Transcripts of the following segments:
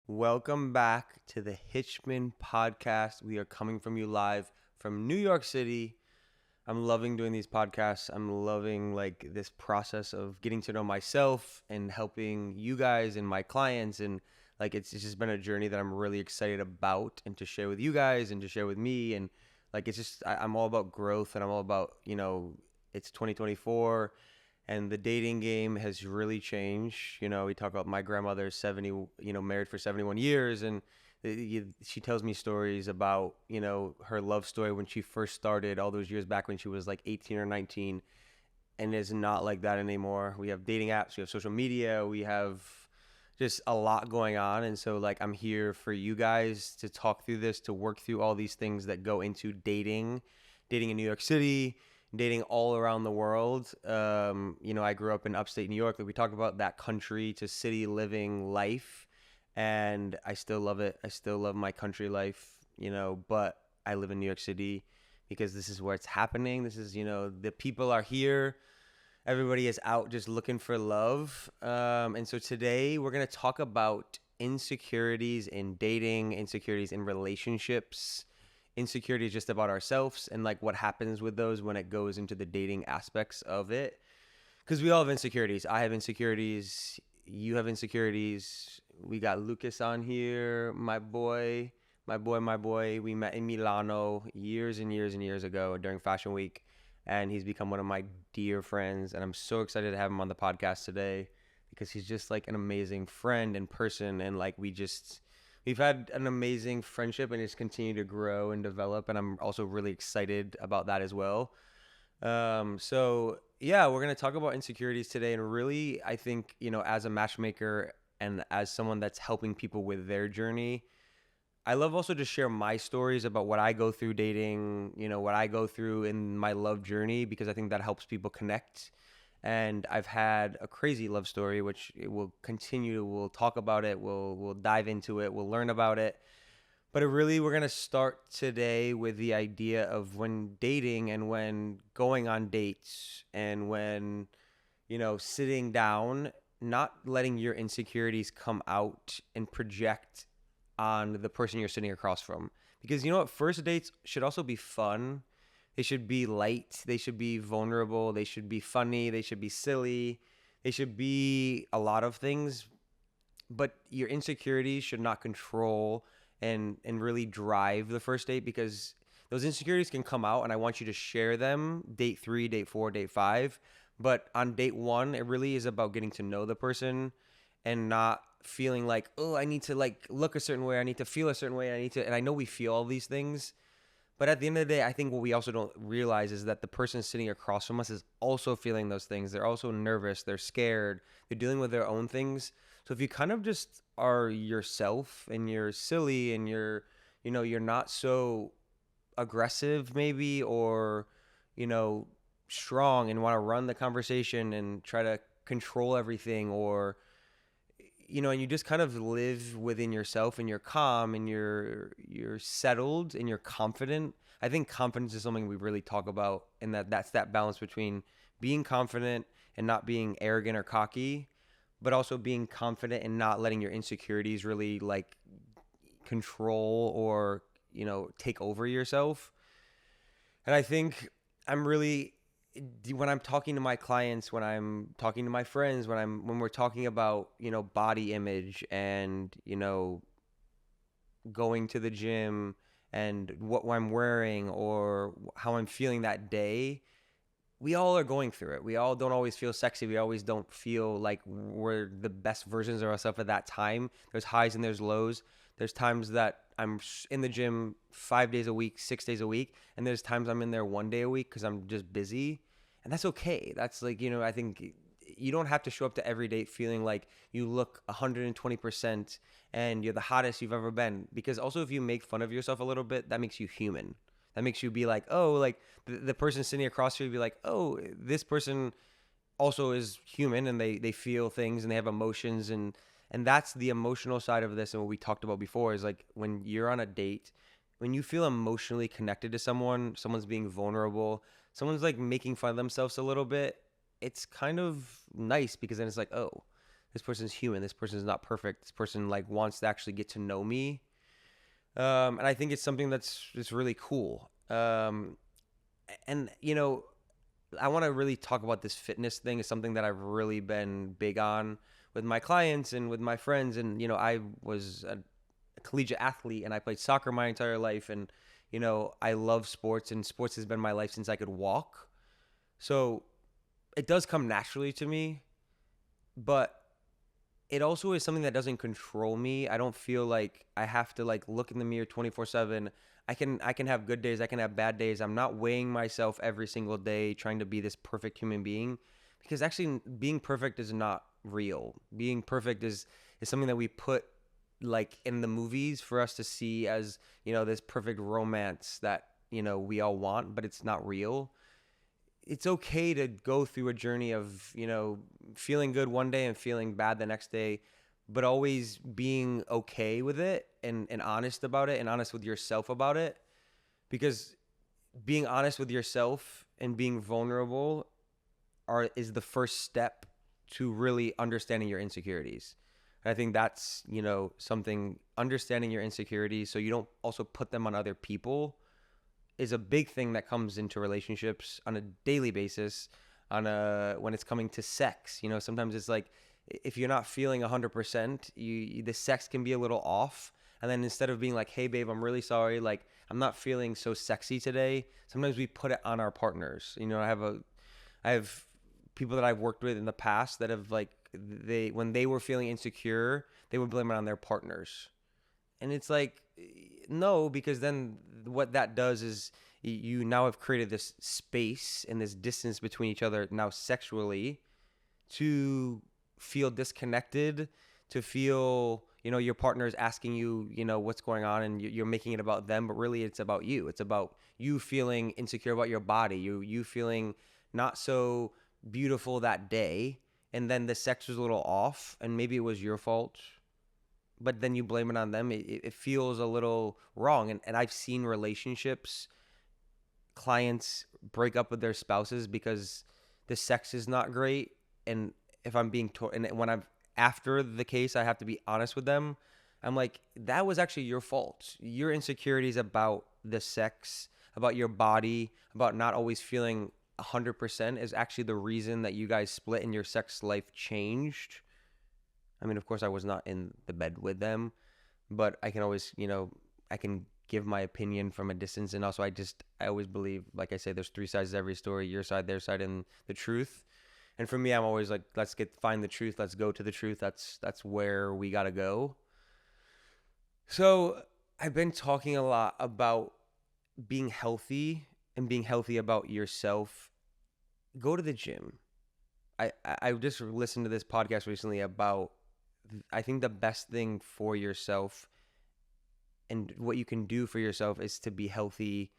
Welcome back to the Hitchman Podcast. We are coming from you live from New York City. I'm loving doing these podcasts. I'm loving this process of getting to know myself and helping you guys and my clients, and it's just been a journey that I'm really excited about and to share with you guys and to share with me. And I'm all about growth, and I'm all about, it's 2024 and the dating game has really changed. We talk about my grandmother, 70, married for 71 years, and she tells me stories about, her love story when she first started all those years back when she was like 18 or 19, and it's not like that anymore. We have dating apps, we have social media, we have just a lot going on. And so I'm here for you guys to talk through this, to work through all these things that go into dating in New York City, dating all around the world. I grew up in upstate New York. We talk about that country to city living life, and I still love it. I still love my country life, but I live in New York City because this is where it's happening. This is, the people are here. Everybody is out just looking for love. And so today we're going to talk about insecurities in dating, insecurities in relationships, insecurities just about ourselves, and what happens with those when it goes into the dating aspects of it. Because we all have insecurities. I have insecurities. You have insecurities. We got Lucas on here, my boy. We met in Milano years and years and years ago during Fashion Week, and he's become one of my dear friends, and I'm so excited to have him on the podcast today because he's just an amazing friend and person, and we've had an amazing friendship, and it's continued to grow and develop, and I'm also really excited about that as well. So yeah, we're going to talk about insecurities today, and really, I think, as a matchmaker and as someone that's helping people with their journey, I love also to share my stories about what I go through dating, what I go through in my love journey, because I think that helps people connect. And I've had a crazy love story, which we'll continue. We'll talk about it. We'll dive into it. We'll learn about it. But we're going to start today with the idea of when dating and when going on dates and when, sitting down, not letting your insecurities come out and project on the person you're sitting across from. Because first dates should also be fun. They should be light. They should be vulnerable. They should be funny. They should be silly. They should be a lot of things. But your insecurities should not control and really drive the first date, because those insecurities can come out, and I want you to share them date 3, date 4, date 5. But on date 1, it really is about getting to know the person and not feeling like, oh, I need to look a certain way. I need to feel a certain way. And I know we feel all these things. But at the end of the day, I think what we also don't realize is that the person sitting across from us is also feeling those things. They're also nervous. They're scared. They're dealing with their own things. So if you kind of just are yourself and you're silly and you're not so aggressive maybe, or, strong and want to run the conversation and try to control everything, or, and you just kind of live within yourself and you're calm and you're settled and you're confident. I think confidence is something we really talk about, and that's that balance between being confident and not being arrogant or cocky, but also being confident and not letting your insecurities really control or, take over yourself. And I think when I'm talking to my clients, when I'm talking to my friends, when we're talking about, body image and, going to the gym and what I'm wearing or how I'm feeling that day, we all are going through it. We all don't always feel sexy. We always don't feel like we're the best versions of ourselves at that time. There's highs and there's lows. There's times that I'm in the gym 5 days a week, 6 days a week, and there's times I'm in there 1 day a week because I'm just busy. And that's okay. That's I think you don't have to show up to every date feeling like you look 120% and you're the hottest you've ever been. Because also, if you make fun of yourself a little bit, that makes you human. That makes you be like, oh, the person sitting across from you be like, oh, this person also is human, and they feel things and they have emotions, and that's the emotional side of this. And what we talked about before is when you're on a date, when you feel emotionally connected to someone's being vulnerable, someone's making fun of themselves a little bit, it's kind of nice, because then it's oh, this person's human. This person is not perfect. This person like wants to actually get to know me. And I think it's something it's really cool. And I want to really talk about this fitness thing. Is something that I've really been big on with my clients and with my friends. And I was a collegiate athlete and I played soccer my entire life. And I love sports, and sports has been my life since I could walk. So it does come naturally to me, but it also is something that doesn't control me. I don't feel like I have to like look in the mirror 24/7. I can have good days, I can have bad days. I'm not weighing myself every single day trying to be this perfect human being, because actually being perfect is not real. Being perfect is something that we put like in the movies for us to see as, this perfect romance that, we all want, but it's not real. It's okay to go through a journey of, feeling good one day and feeling bad the next day, but always being okay with it and honest about it and honest with yourself about it. Because being honest with yourself and being vulnerable is the first step to really understanding your insecurities. And I think that's, something, understanding your insecurities so you don't also put them on other people is a big thing that comes into relationships on a daily basis, when it's coming to sex. Sometimes it's like, if you're not feeling 100%, the sex can be a little off. And then instead of being like, hey babe, I'm really sorry, like I'm not feeling so sexy today, sometimes we put it on our partners. I have people that I've worked with in the past that have like, when they were feeling insecure, they would blame it on their partners. And it's like, no, because then what that does is you now have created this space and this distance between each other now sexually, to feel disconnected, to feel, your partner is asking you, what's going on, and you're making it about them, but really it's about you. It's about you feeling insecure about your body, you feeling not so beautiful that day, and then the sex was a little off, and maybe it was your fault, but then you blame it on them. It feels a little wrong. And I've seen relationships, clients break up with their spouses because the sex is not great. And if I'm being and when I'm after the case, I have to be honest with them. I'm like, that was actually your fault. Your insecurities about the sex, about your body, about not always feeling 100% is actually the reason that you guys split and your sex life changed. I mean, of course, I was not in the bed with them, but I can always, I can give my opinion from a distance. And also, I always believe, like I say, there's three sides to every story: your side, their side, and the truth. And for me, I'm always like, let's find the truth. Let's go to the truth. That's where we got to go. So I've been talking a lot about being healthy and being healthy about yourself. Go to the gym. I just listened to this podcast recently about, I think the best thing for yourself and what you can do for yourself is to be healthy,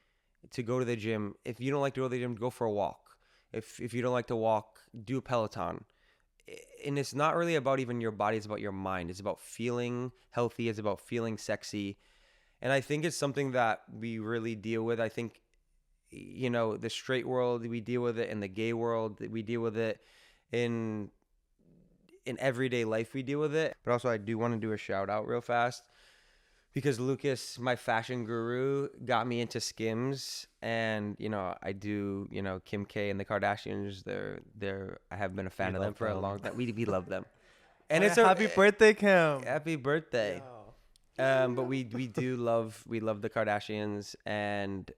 to go to the gym. If you don't like to go to the gym, go for a walk. If you don't like to walk, do a Peloton. And it's not really about even your body, it's about your mind. It's about feeling healthy, it's about feeling sexy. And I think it's something that we really deal with. I think, the straight world, we deal with it. In the gay world, we deal with it. In everyday life, we deal with it. But also, I do want to do a shout out real fast, because Lucas, my fashion guru, got me into Skims. And I do, Kim K and the Kardashians, I have been a fan of them for a long time. We love them. And it's happy birthday, Kim. Happy birthday. But we love the Kardashians, and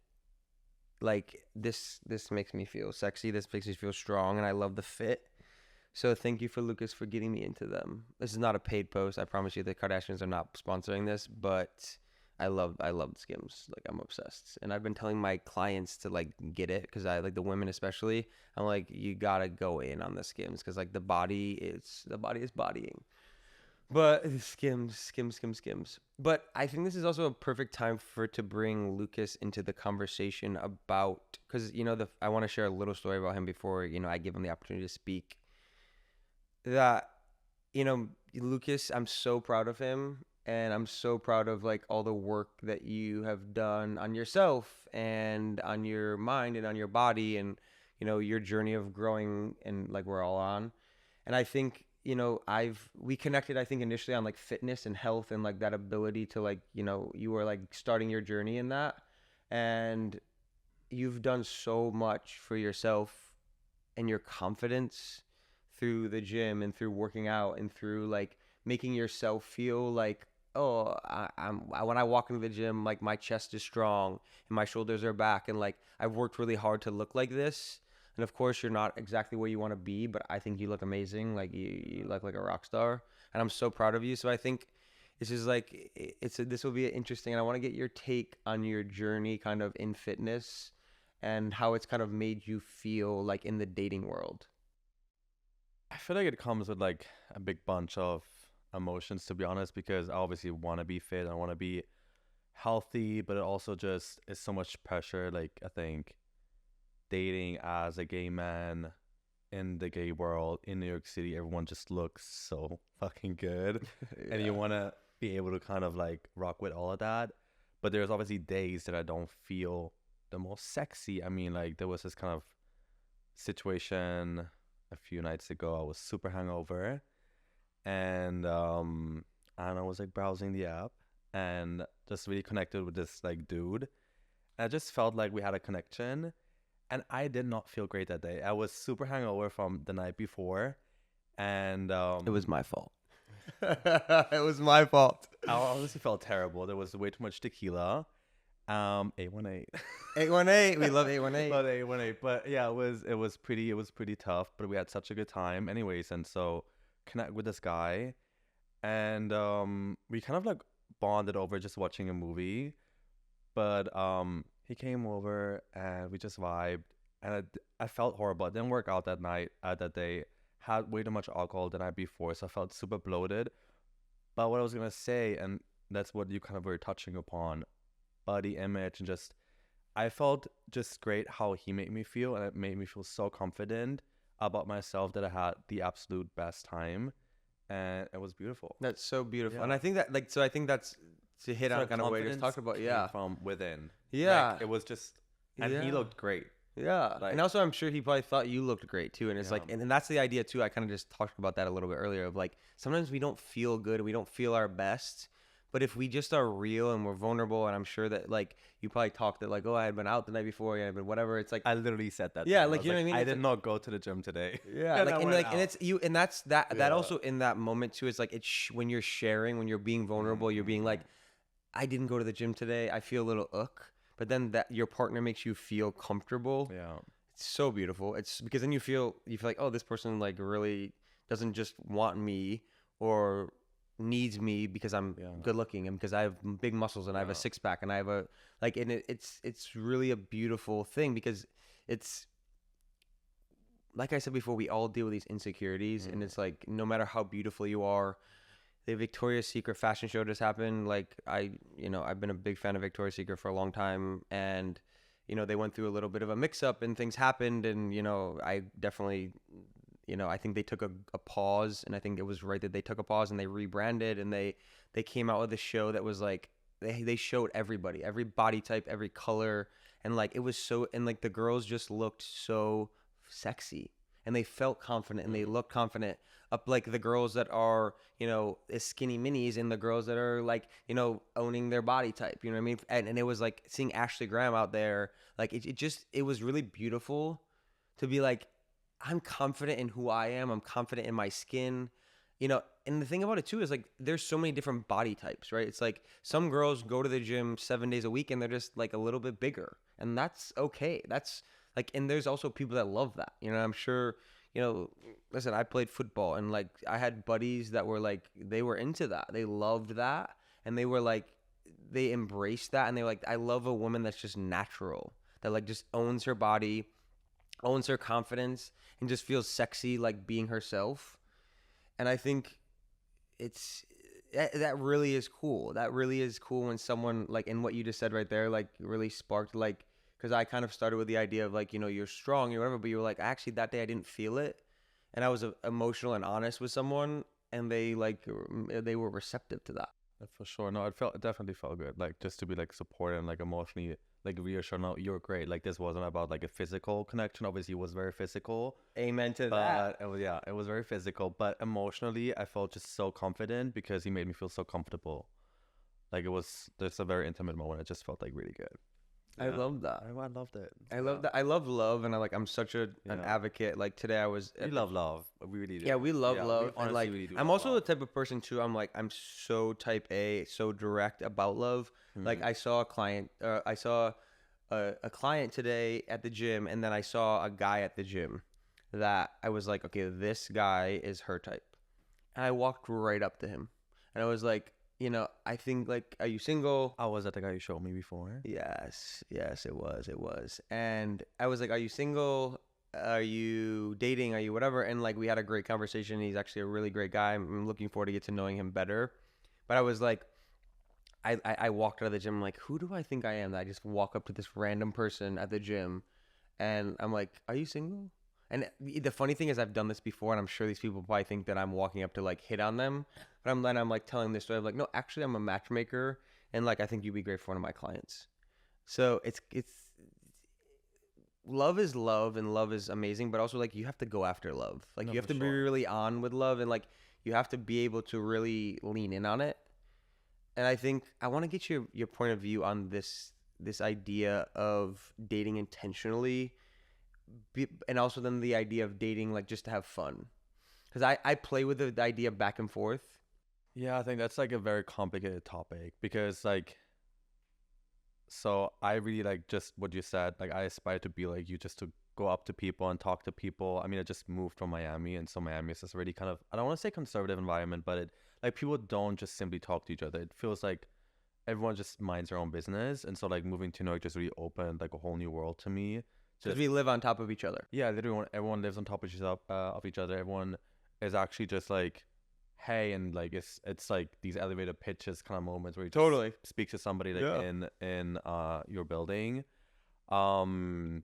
like this makes me feel sexy, this makes me feel strong, and I love the fit. So thank you for Lucas for getting me into them. This is not a paid post. I promise you the Kardashians are not sponsoring this, but I love Skims. Like, I'm obsessed. And I've been telling my clients to like get it, because I like the women especially. I'm like, you gotta go in on the Skims, because like the body is bodying. But Skims. But I think this is also a perfect time to bring Lucas into the conversation about, because I want to share a little story about him before I give him the opportunity to speak. That Lucas, I'm so proud of him, and I'm so proud of like all the work that you have done on yourself and on your mind and on your body, and your journey of growing, and like we're all on. And I think we connected, I think, initially on like fitness and health and like that ability to like, you were like starting your journey in that. And you've done so much for yourself and your confidence through the gym and through working out and through like making yourself feel like, oh, when I walk into the gym, like my chest is strong and my shoulders are back, and like I've worked really hard to look like this. And of course, you're not exactly where you want to be, but I think you look amazing. Like you look like a rock star, and I'm so proud of you. So I think this is like this will be interesting, and I want to get your take on your journey, kind of in fitness, and how it's kind of made you feel like in the dating world. I feel like it comes with like a big bunch of emotions, to be honest, because I obviously want to be fit. I want to be healthy, but it also just is so much pressure. Like, I think dating as a gay man in the gay world in New York City, everyone just looks so fucking good. Yeah. And you want to be able to kind of like rock with all of that. But there's obviously days that I don't feel the most sexy. I mean, like, there was this kind of situation a few nights ago. I was super hungover, and I was like browsing the app and just really connected with this like dude. And I just felt like we had a connection, and I did not feel great that day. I was super hungover from the night before, and It was my fault. It was my fault. I honestly felt terrible. There was way too much tequila. 818. 818. We love 818. Love 818. But yeah, it was pretty tough. But we had such a good time, anyways. And so connect with this guy, and we kind of like bonded over just watching a movie. But he came over and we just vibed, and I felt horrible. I didn't work out that night, that day. Had way too much alcohol the night before, so I felt super bloated. But what I was gonna say, and that's what you kind of were touching upon, body image, and just I felt just great how he made me feel, and it made me feel so confident about myself that I had the absolute best time, and it was beautiful. That's so beautiful. Yeah. And I think that like, so I think that's to hit So on kind of what you just confidence talked about. came Yeah. from within. Yeah. Like, it was just, and he Yeah. looked great. Yeah. Like, And also I'm sure he probably thought you looked great too. And it's Yeah. like, and that's the idea too. I kind of just talked about that a little bit earlier of like, sometimes we don't feel good and we don't feel our best. But if we just are real and we're vulnerable, and I'm sure that like you probably talked that like, oh, I had been out the night before, yeah, but whatever. It's like, I literally said that. Yeah, to him. like, I was you know what I mean? I It's did like- not go to the gym today. yeah, like, I and went like, and out. it's you, and that's that Yeah. also in that moment too. It's like when you're sharing, when you're being vulnerable, you're being like, I didn't go to the gym today. I feel a little but then that your partner makes you feel comfortable. Yeah. It's so beautiful. It's because then you feel like, oh, this person like really doesn't just want me or needs me because I'm Yeah. good looking and because I have big muscles and I have a Yeah. six pack and I have a like, and it's really a beautiful thing because it's like I said before, we all deal with these insecurities, and it's like no matter how beautiful you are. The Victoria's Secret fashion show just happened. Like I've been a big fan of Victoria's Secret for a long time, and they went through a little bit of a mix-up and things happened, and I definitely, I think they took a pause, and I think it was right that they took a pause and they rebranded, and they came out with a show that was like they showed everybody, every body type, every color, and like it was so, and like the girls just looked so sexy, and they felt confident, and they looked confident. Up like the girls that are, skinny minis, and the girls that are like, owning their body type, you know what I mean? And it was like seeing Ashley Graham out there, like it was really beautiful to be like, I'm confident in who I am. I'm confident in my skin, and the thing about it too is like, there's so many different body types, right? It's like some girls go to the gym 7 days a week and they're just like a little bit bigger, and that's okay. That's like, and there's also people that love that, I'm sure. Listen, I played football, and like I had buddies that were like, they were into that. They loved that. And they were like, they embraced that. And they were like, I love a woman that's just natural, that like just owns her body, owns her confidence, and just feels sexy, like being herself. And I think that really is cool. That really is cool when someone like, and what you just said right there, like really sparked like, because I kind of started with the idea of like, you're strong, you're whatever, but you were like, actually that day I didn't feel it. And I was emotional and honest with someone, and they were receptive to that. For sure. No, it definitely felt good. Like, just to be like supported and like emotionally like reassured, no, you're great. Like this wasn't about like a physical connection. Obviously, it was very physical, Amen to that. but it was very physical. But emotionally, I felt just so confident because he made me feel so comfortable. Like it was just a very intimate moment. It just felt like really good. I love that. I loved it. I love that. I love love, and I'm such an Yeah. advocate. Like today, I was. We love love. We really do. Yeah, we love Yeah, we love, and honestly like really do I'm love also love. the type of person too. I'm so type A, so direct about love. Like Mhm. I saw a client, I saw a client today at the gym, and then I saw a guy at the gym that I was like, okay, this guy is her type, and I walked right up to him, and I was like, I think like, are you single? I was that the guy you showed me before. Yes, yes, it was. And I was like, are you single? Are you dating? Are you whatever? And like, we had a great conversation. He's actually a really great guy. I'm looking forward to get to knowing him better. But I was like, I walked out of the gym, like, who do I think I am? That I just walk up to this random person at the gym and I'm like, are you single? And the funny thing is, I've done this before, and I'm sure these people probably think that I'm walking up to like hit on them. But I'm like telling this story of like, no, actually, I'm a matchmaker, and like I think you'd be great for one of my clients. So it's love, and love is amazing, but also like you have to go after love. Like No, you have for to be sure. really on with love, and like you have to be able to really lean in on it. And I think I want to get your point of view on this idea of dating intentionally, and also then the idea of dating like just to have fun. Because I play with the idea back and forth. Yeah, I think that's like a very complicated topic because like so I really like just what you said. Like I aspire to be like you, just to go up to people and talk to people. I mean, I just moved from Miami, and so Miami is this really kind of, I don't want to say conservative environment, but it like people don't just simply talk to each other. It feels like everyone just minds their own business, and so like moving to New York just really opened like a whole new world to me. Because Just we live on top of each other. yeah, literally everyone lives on top of each other. Everyone is actually just like, hey, and like it's like these elevator pitches kind of moments where you just Totally. speak to somebody like Yeah. in your building. Um,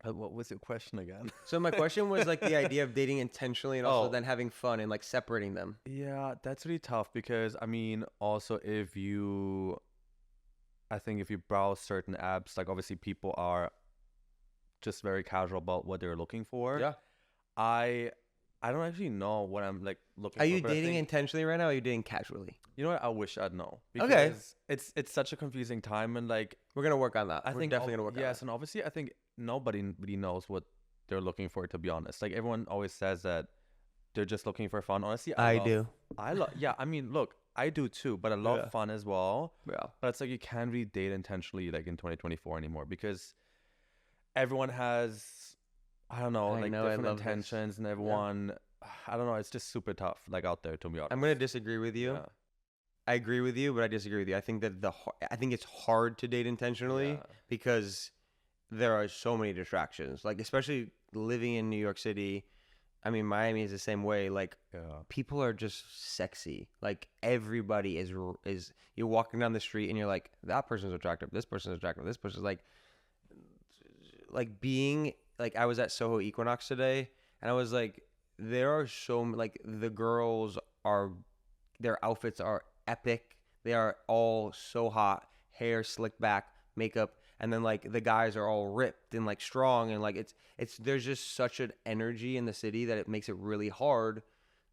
what was your question again? So my question was like the idea of dating intentionally and also Oh. then having fun and like separating them. Yeah, that's really tough because I mean, also I think if you browse certain apps, like obviously people are just very casual about what they're looking for. Yeah. I don't actually know what I'm like looking Are for. you but I dating think, intentionally right now? Or are you dating casually? you know what? I wish I'd know Okay. because it's such a confusing time, and like We're gonna work on that. I We're think definitely gonna work on yes, that. and obviously I think nobody really knows what they're looking for, to be honest. Like everyone always says that they're just looking for fun. Honestly, I love yeah, I mean, look, I do too, but I love Yeah. fun as well. Yeah. But it's like you can't really date intentionally like in 2024 anymore because everyone has, I don't know, I like know, I different love this. intentions, and everyone I don't know, it's just super tough like out there, to be honest. I'm gonna disagree with you. Yeah. I agree with you, but I disagree with you. I think that I think it's hard to date intentionally Yeah. because there are so many distractions. Like especially living in New York City. I mean, Miami is the same way. Like Yeah. people are just sexy. Like everybody is. You're walking down the street and you're like, that person's attractive. This person's attractive. This person's like being like I was at Soho Equinox today, and I was like, there are like the girls are, their outfits are epic. They are all so hot, hair slicked back, makeup, and then like the guys are all ripped and like strong, and like it's there's just such an energy in the city that it makes it really hard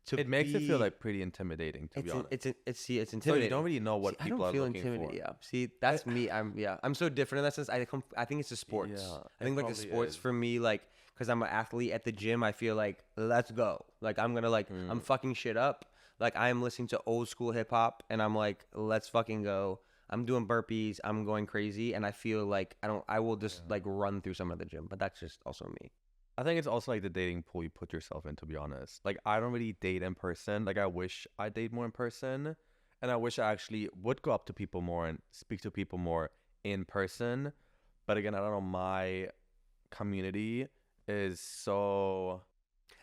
to. It makes it feel like pretty intimidating, to be honest. It's So intimidating. you don't really know what See, I people don't are feel looking intimidated. for. Yeah. See, that's me. I'm so different in that sense. I think it's the sports. Yeah, I think it like the probably sports is. for me, like, because I'm an athlete at the gym, I feel like let's go. Like I'm gonna like I'm fucking shit up. Like I'm listening to old school hip hop, and I'm like, let's fucking go. I'm doing burpees. I'm going crazy, and I feel like I will just like run through some of the gym. But that's just also me. I think it's also like the dating pool you put yourself in, to be honest. Like I don't really date in person. Like I wish I date more in person, and I wish I actually would go up to people more and speak to people more in person. But again, I don't know, my community is so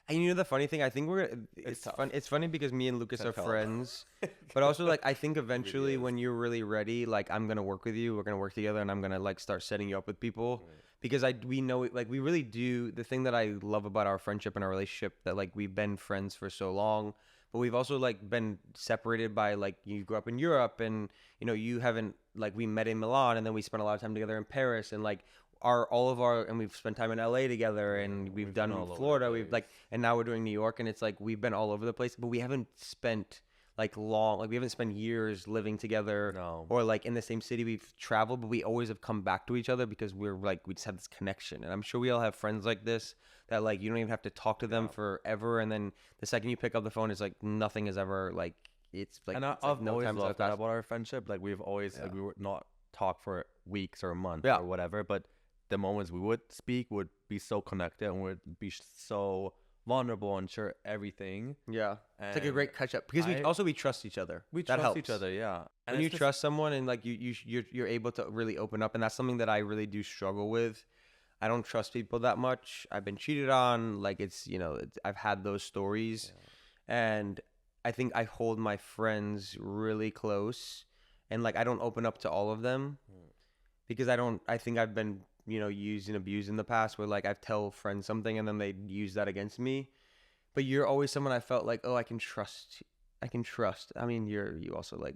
And you know the funny thing, I think It's it's tough. fun. It's funny because me and Lucas are Can't tell. friends, but also like I think eventually is. when you're really ready, like I'm gonna work with you. We're gonna work together, and I'm gonna like start setting you up with people because we know like we really do. The thing that I love about our friendship and our relationship that like we've been friends for so long, but we've also like been separated by like you grew up in Europe and you haven't like we met in Milan and then we spent a lot of time together in Paris and like and we've spent time in LA together and we've We've been done all over the Florida, we've like place. and now we're doing New York and it's like we've been all over the place, but we haven't spent we haven't spent years living together No. or like in the same city. We've traveled, but we always have come back to each other because we're like we just have this connection. And I'm sure we all have friends like this that like you don't even have to talk to them Yeah. forever, and then the second you pick up the phone, it's like nothing is ever like And it's like I've no always time has loved that passed. about our friendship. Like we've always like Yeah. we would not talk for weeks or a month Yeah. or whatever, but the moments we would speak would be so connected and would be so vulnerable and share everything. Yeah, it's like a And great catch up because we trust each other. we That trust helps. each other, yeah. And When you it's just, trust someone and like you're able to really open up, and that's something that I really do struggle with. I don't trust people that much. I've been cheated on. Like I've had those stories, and I think I hold my friends really close, and like I don't open up to all of them because I think I've been used and abused in the past where like I've tell friends something and then they use that against me. But you're always someone I felt like, oh, I can trust. I can trust. I mean, you also like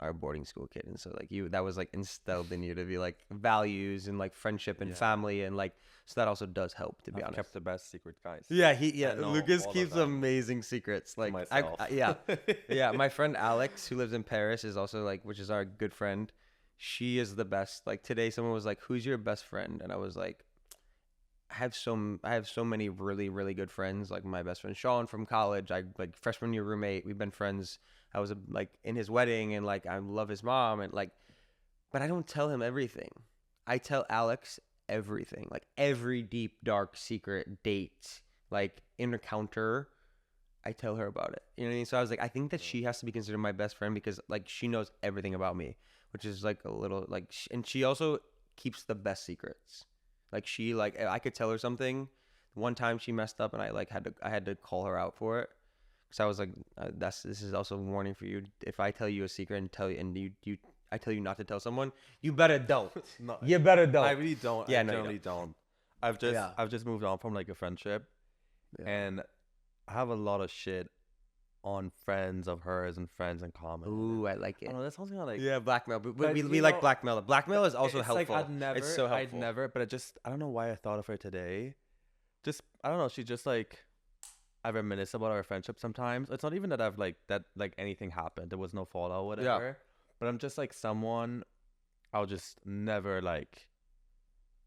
are a boarding school kid, and so like that was like instilled in you to be like values and like friendship and Yeah. family and like so that also does help, to be I've honest. kept the best secret, guys. Yeah, I know Lucas all of keeps them amazing secrets. to Like myself. yeah. My friend Alex, who lives in Paris, is also like, which is our good friend. She is the best. Like today, someone was like, "Who's your best friend?" And I was like, I have so many really really good friends. Like my best friend Sean from college. I like freshman year roommate. We've been friends. I was like in his wedding, and like I love his mom, and like, but I don't tell him everything. I tell Alex everything, like every deep dark secret date, like encounter. I tell her about it. You know what I mean? So I was like, I think that she has to be considered my best friend because like she knows everything about me, which is like a little like, and she also keeps the best secrets. Like she like I could tell her something. One time she messed up and I had to call her out for it. Cause I was like, this is also a warning for you. If I tell you a secret and tell you and I tell you not to tell someone, you better don't. No, You better don't. I really don't. Yeah, I no, you generally don't. Yeah. I've just moved on from like a friendship, Yeah. and I have a lot of shit on friends of hers and friends in common. Ooh, I like I it. don't know. That's something I like. Yeah, blackmail. But But we you like know, blackmail. Blackmail is also it's helpful. like I'd never. It's so helpful. I'd never. But I don't know why I thought of her today. Just I don't know. She just like I reminisce about our friendship sometimes. It's not even that I've like that like anything happened. There was no fallout or whatever. But I'm just like someone I'll just never like.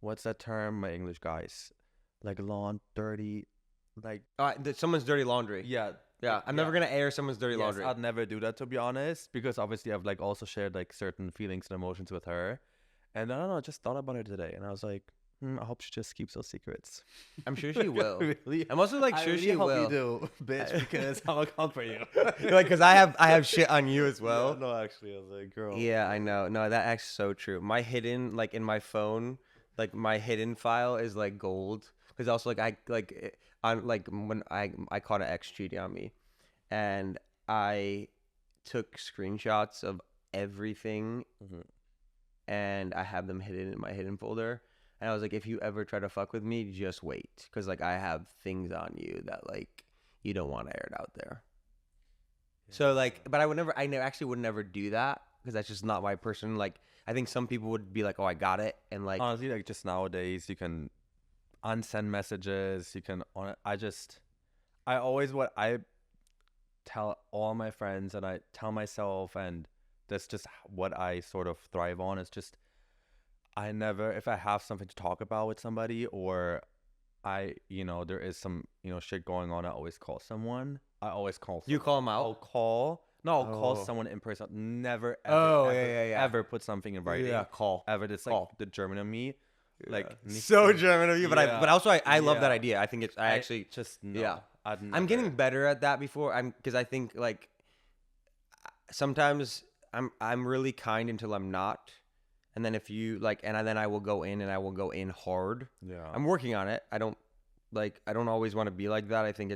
What's that term? My English guys, like dirty, like Someone's dirty laundry. yeah. Yeah, I'm never gonna air someone's dirty Yes, laundry. I'd never do that, to be honest, because obviously I've like also shared like certain feelings and emotions with her, and I don't know, I just thought about her today, and I was like, I hope she just keeps those secrets. I'm sure she will. Really, I'm also like I sure really she hope will. you do, bitch, because I'll account for you. Like, cause I have shit on you as well. Yeah, no, actually, I was like, girl. Yeah, I know. No, that act's so true. My hidden, like in my phone, like my hidden file is like gold. Cause also like on like when I caught an ex cheating on me, and I took screenshots of everything, Mhm. and I have them hidden in my hidden folder. And I was like, if you ever try to fuck with me, just wait, cause like I have things on you that like you don't want to air it out there. So like, but actually would never do that because that's just not my person. Like, I think some people would be like, oh, I got it, and like, Honestly, like just nowadays, you can unsend messages. You can I always what I tell all my friends and I tell myself, and that's just what I sort of thrive on. It's just I never, if I have something to talk about with somebody, or there is some shit going on, I always call someone. I always call. you call them I'll out. call. No, I'll call Oh. someone in person. Never ever. Oh, ever, yeah. ever put something in writing. Yeah, call. Ever. It's like Call. the German of me. Like So German of you, but Yeah. but also I love that Yeah. idea. I think it's I actually just no. yeah. I'd I'm getting never. better at that before. Because I think like sometimes I'm really kind until I'm not, and then if you like, then I will go in and I will go in hard. Yeah. I'm working on it. I don't always want to be like that. I think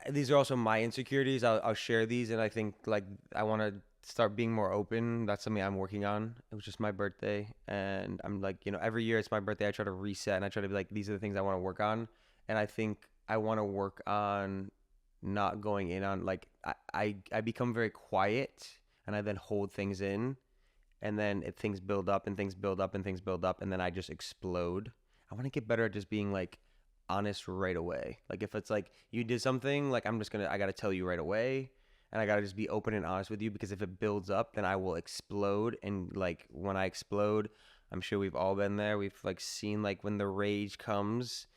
these are also my insecurities. I'll share these, and I think like I want to start being more open. That's something I'm working on. It was just my birthday, and I'm like, every year it's my birthday. I try to reset, and I try to be like, these are the things I want to work on. And I think I want to work on not going in on like I become very quiet and I then hold things in and then things build up and things build up and things build up and then I just explode. I want to get better at just being like honest right away. Like if it's like you did something, like I got to tell you right away and I got to just be open and honest with you because if it builds up, then I will explode. And like when I explode, I'm sure we've all been there. We've like seen like when the rage comes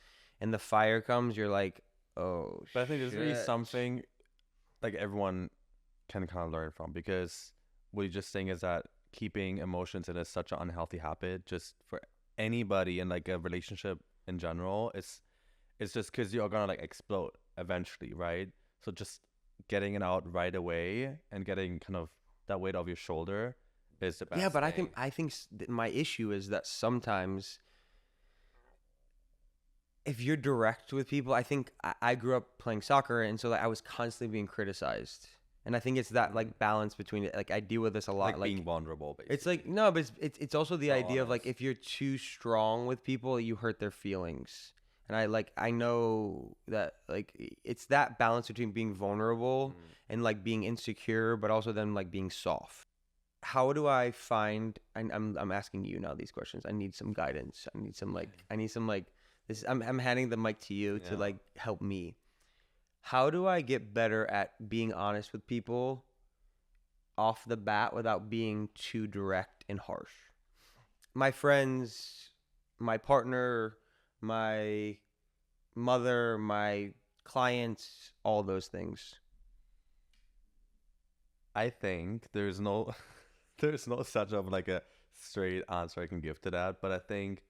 and the fire comes, you're like, oh, But I think there's really shit. something like everyone can kind of learn from, because what you're just saying is that keeping emotions in is such an unhealthy habit just for anybody in like a relationship in general. It's just because you're gonna like explode eventually, right? So just getting it out right away and getting kind of that weight off your shoulder is the best Yeah, but thing. I think my issue is that sometimes if you're direct with people, I think I grew up playing soccer, and so like I was constantly being criticized, and I think it's that like balance between it. Like I deal with this a lot, like being vulnerable, basically. it's like no, but it's also the So idea of like honest. if you're too strong with people, you hurt their feelings, and I know that like it's that balance between being vulnerable and like being insecure, but also then like being soft. How do I find? I'm asking you now these questions. I need some guidance. I need some like this. I'm handing the mic to you to Yeah. like help me. How do I get better at being honest with people off the bat without being too direct and harsh? My friends, my partner, my mother, my clients, all those things. I think there's no there's no such of like a straight answer I can give to that, but I think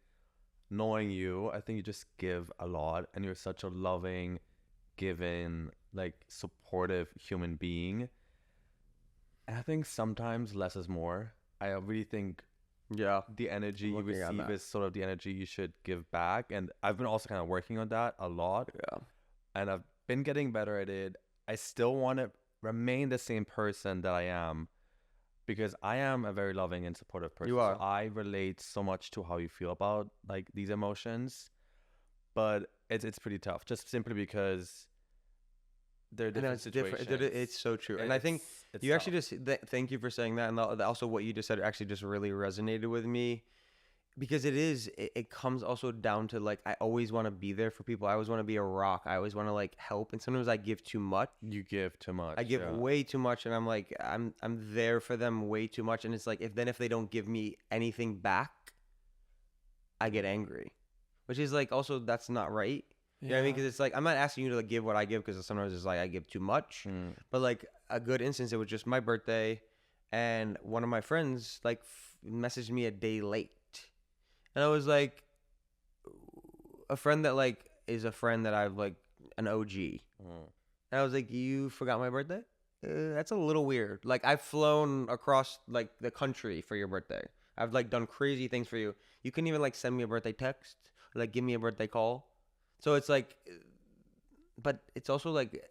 knowing you, I think you just give a lot and you're such a loving, giving, like supportive human being. And I think sometimes less is more. I really think Yeah, the energy you looking at receive that. is sort of the energy you should give back. And I've been also kind of working on that a lot, Yeah. and I've been getting better at it. I still want to remain the same person that I am, because I am a very loving and supportive person. You are. So I relate so much to how you feel about like these emotions, but it's pretty tough, just simply because they're I know different it's different. situations. It's so true, and I think It's you actually tough. just thank you for saying that, and also what you just said actually just really resonated with me because it comes also down to like I always want to be there for people. I always want to be a rock. I always want to like help, and sometimes I give too much. You give too much. I give Yeah. way too much, and I'm like I'm there for them way too much, and it's like if they don't give me anything back, I get angry, which is like also that's not right. You know what I mean? Because it's like I'm not asking you to like give what I give because sometimes it's like I give too much. Mm. But like a good instance, it was just my birthday, and one of my friends like messaged me a day late, and I was like, a friend that like is a friend that I've like an OG, Mm. and I was like, you forgot my birthday? That's a little weird. Like I've flown across like the country for your birthday. I've like done crazy things for you. You couldn't even like send me a birthday text or like give me a birthday call. So it's like, but it's also like